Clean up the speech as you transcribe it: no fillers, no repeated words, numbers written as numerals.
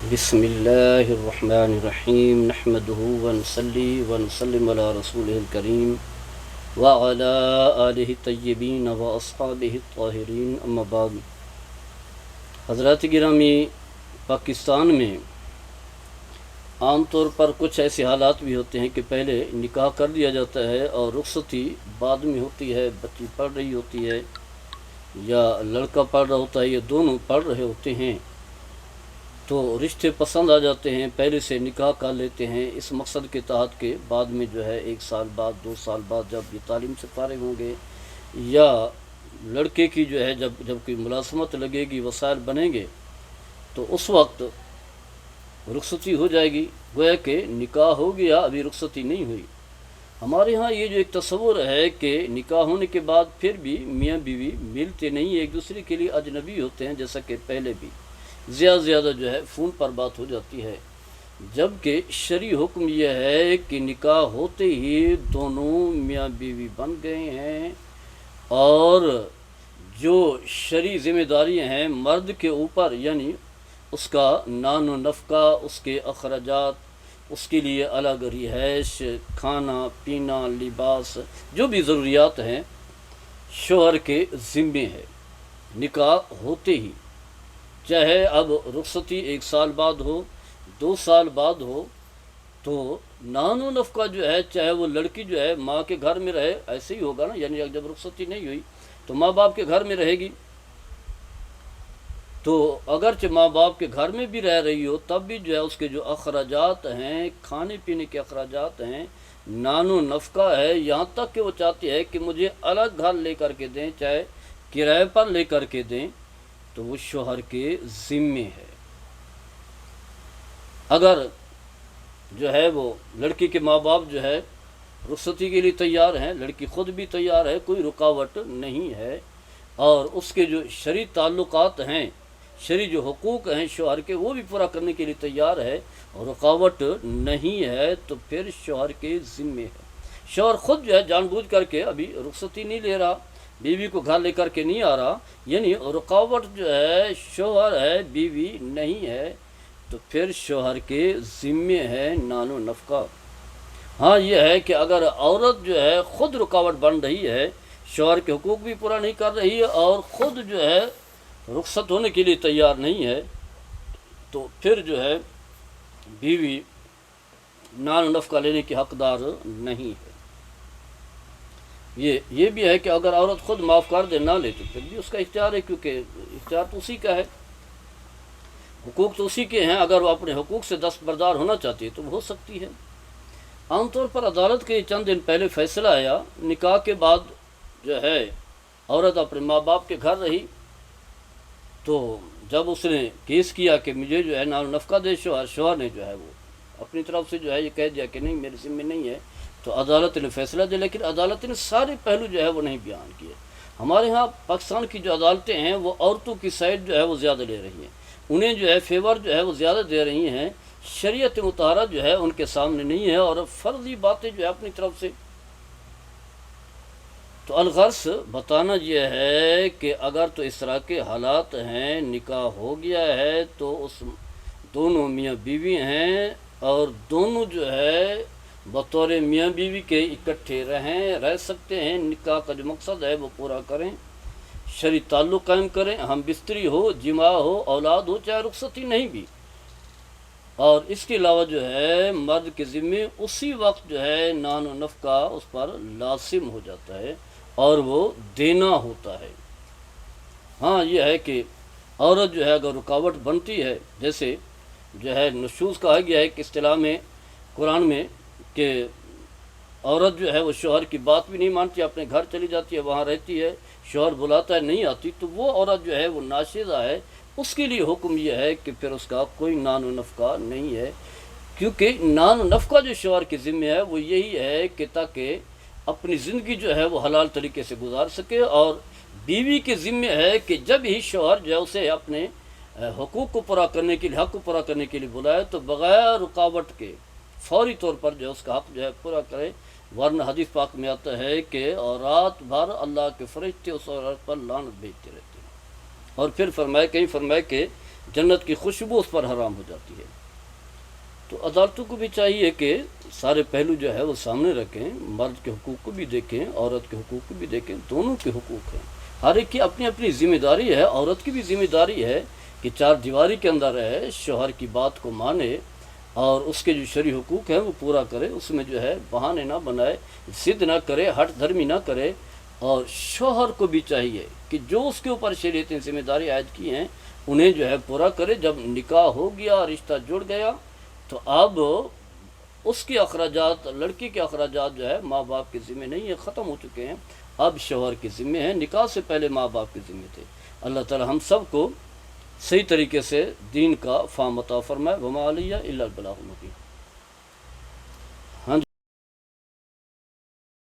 بسم اللہ الرحمن الرحیم نحمده ونصلی ونسلم علی رسولہ الکریم وعلی آلہ الطیبین واصحابہ الطاہرین اما بعد۔ حضرات گرامی، پاکستان میں عام طور پر کچھ ایسے حالات بھی ہوتے ہیں کہ پہلے نکاح کر دیا جاتا ہے اور رخصتی بعد میں ہوتی ہے، بچی پڑھ رہی ہوتی ہے یا لڑکا پڑھ رہا ہوتا ہے، یہ دونوں پڑھ رہے ہوتے ہیں تو رشتے پسند آ جاتے ہیں، پہلے سے نکاح کر لیتے ہیں اس مقصد کے تحت کہ بعد میں جو ہے 1 سال بعد 2 سال بعد جب یہ تعلیم سے فارغ ہوں گے یا لڑکے کی جو ہے جب کوئی ملازمت لگے گی، وسائل بنیں گے تو اس وقت رخصتی ہو جائے گی، گویا کہ نکاح ہو گیا، ابھی رخصتی نہیں ہوئی۔ ہمارے ہاں یہ جو ایک تصور ہے کہ نکاح ہونے کے بعد پھر بھی میاں بیوی ملتے نہیں، ایک دوسرے کے لیے اجنبی ہوتے ہیں، جیسا کہ پہلے بھی زیادہ جو ہے فون پر بات ہو جاتی ہے، جبکہ شرعی حکم یہ ہے کہ نکاح ہوتے ہی دونوں میاں بیوی بن گئے ہیں اور جو شرعی ذمہ داریاں ہیں مرد کے اوپر، یعنی اس کا نان و نفقہ، اس کے اخراجات، اس کے لیے الگ رہائش، کھانا پینا، لباس، جو بھی ضروریات ہیں شوہر کے ذمے ہے نکاح ہوتے ہی، چاہے اب رخصتی 1 سال بعد ہو 2 سال بعد ہو، تو نان و نفقہ جو ہے چاہے وہ لڑکی جو ہے ماں کے گھر میں رہے، ایسے ہی ہوگا نا، یعنی جب رخصتی نہیں ہوئی تو ماں باپ کے گھر میں رہے گی، تو اگرچہ ماں باپ کے گھر میں بھی رہ رہی ہو تب بھی جو ہے اس کے جو اخراجات ہیں، کھانے پینے کے اخراجات ہیں، نان و نفقہ ہے، یہاں تک کہ وہ چاہتی ہے کہ مجھے الگ گھر لے کر کے دیں، چاہے کرائے پر لے کر کے دیں، تو وہ شوہر کے ذمے ہے۔ اگر جو ہے وہ لڑکی کے ماں باپ جو ہے رخصتی کے لیے تیار ہیں، لڑکی خود بھی تیار ہے، کوئی رکاوٹ نہیں ہے، اور اس کے جو شرعی تعلقات ہیں، شرعی جو حقوق ہیں شوہر کے، وہ بھی پورا کرنے کے لیے تیار ہے اور رکاوٹ نہیں ہے، تو پھر شوہر کے ذمے ہے۔ شوہر خود جو ہے جان بوجھ کر کے ابھی رخصتی نہیں لے رہا، بیوی کو گھر لے کر کے نہیں آ رہا، یعنی رکاوٹ جو ہے شوہر ہے، بیوی نہیں ہے، تو پھر شوہر کے ذمے ہے نان و نفقہ۔ ہاں یہ ہے کہ اگر عورت جو ہے خود رکاوٹ بن رہی ہے، شوہر کے حقوق بھی پورا نہیں کر رہی ہے اور خود جو ہے رخصت ہونے کے لیے تیار نہیں ہے، تو پھر جو ہے بیوی نان و نفقہ لینے کی حقدار نہیں ہے۔ یہ بھی ہے کہ اگر عورت خود معاف کر دے، نہ لے، تو پھر بھی اس کا اختیار ہے، کیونکہ اختیار تو اسی کا ہے، حقوق تو اسی کے ہیں، اگر وہ اپنے حقوق سے دستبردار ہونا چاہتی ہے تو وہ ہو سکتی ہے۔ عام طور پر عدالت کے چند دن پہلے فیصلہ آیا، نکاح کے بعد جو ہے عورت اپنے ماں باپ کے گھر رہی، تو جب اس نے کیس کیا کہ مجھے جو ہے نان و نفقہ دے شوہر نے جو ہے وہ اپنی طرف سے جو ہے یہ کہہ دیا کہ نہیں، میرے ذمہ نہیں ہے، تو عدالت نے فیصلہ دیا، لیکن عدالت نے سارے پہلو جو ہے وہ نہیں بیان کیے۔ ہمارے ہاں پاکستان کی جو عدالتیں ہیں وہ عورتوں کی سائڈ جو ہے وہ زیادہ لے رہی ہیں، انہیں جو ہے فیور جو ہے وہ زیادہ دے رہی ہیں، شریعت مطہرہ جو ہے ان کے سامنے نہیں ہے، اور فرضی باتیں جو ہے اپنی طرف سے۔ تو الغرض بتانا یہ ہے کہ اگر تو اس طرح کے حالات ہیں، نکاح ہو گیا ہے تو اس دونوں میاں بیوی ہیں اور دونوں جو ہے بطور میاں بیوی کے اکٹھے رہ سکتے ہیں، نکاح کا جو مقصد ہے وہ پورا کریں، شرعی تعلق قائم کریں، ہم بستری ہو، جماع ہو، اولاد ہو، چاہے رخصتی نہیں بھی، اور اس کے علاوہ جو ہے مرد کے ذمے اسی وقت جو ہے نان و نفقہ اس پر لازم ہو جاتا ہے اور وہ دینا ہوتا ہے۔ ہاں یہ ہے کہ عورت جو ہے اگر رکاوٹ بنتی ہے، جیسے جو ہے نشوز کہا گیا ہے کہ اصطلاح میں قرآن میں کہ عورت جو ہے وہ شوہر کی بات بھی نہیں مانتی، اپنے گھر چلی جاتی ہے، وہاں رہتی ہے، شوہر بلاتا ہے نہیں آتی، تو وہ عورت جو ہے وہ ناشزہ ہے، اس کے لیے حکم یہ ہے کہ پھر اس کا کوئی نان و نفقہ نہیں ہے، کیونکہ نان و نفقہ جو شوہر کے ذمہ ہے وہ یہی ہے کہ تاکہ اپنی زندگی جو ہے وہ حلال طریقے سے گزار سکے، اور بیوی کے ذمہ ہے کہ جب ہی شوہر جو ہے اسے اپنے حقوق کو پورا کرنے کے لیے، حق کو پورا کرنے کے لیے بلائے تو بغیر رکاوٹ کے فوری طور پر جو ہے اس کا حق جو ہے پورا کرے، ورنہ حدیث پاک میں آتا ہے کہ اور رات بھر اللہ کے فرشتے اس عورت پر لعنت بھیجتے رہتے ہیں، اور پھر کہیں فرمائے کہ جنت کی خوشبو اس پر حرام ہو جاتی ہے۔ تو عدالتوں کو بھی چاہیے کہ سارے پہلو جو ہے وہ سامنے رکھیں، مرد کے حقوق کو بھی دیکھیں، عورت کے حقوق کو بھی دیکھیں، دونوں کے حقوق ہیں، ہر ایک کی اپنی اپنی ذمہ داری ہے۔ عورت کی بھی ذمہ داری ہے کہ چار دیواری کے اندر رہے، شوہر کی بات کو مانے اور اس کے جو شرعی حقوق ہیں وہ پورا کرے، اس میں جو ہے بہانے نہ بنائے، ضد نہ کرے، ہٹ دھرمی نہ کرے۔ اور شوہر کو بھی چاہیے کہ جو اس کے اوپر شریعت نے ذمہ داری عائد کی ہیں انہیں جو ہے پورا کرے۔ جب نکاح ہو گیا، رشتہ جڑ گیا، تو اب اس کے اخراجات، لڑکی کے اخراجات جو ہے ماں باپ کے ذمہ نہیں ہے، ختم ہو چکے ہیں، اب شوہر کے ذمہ ہیں۔ نکاح سے پہلے ماں باپ کے ذمہ تھے۔ اللہ تعالی ہم سب کو صحیح طریقے سے دین کا فہم عطا فرمائے۔ وما علیہ الا البلاغ المبین۔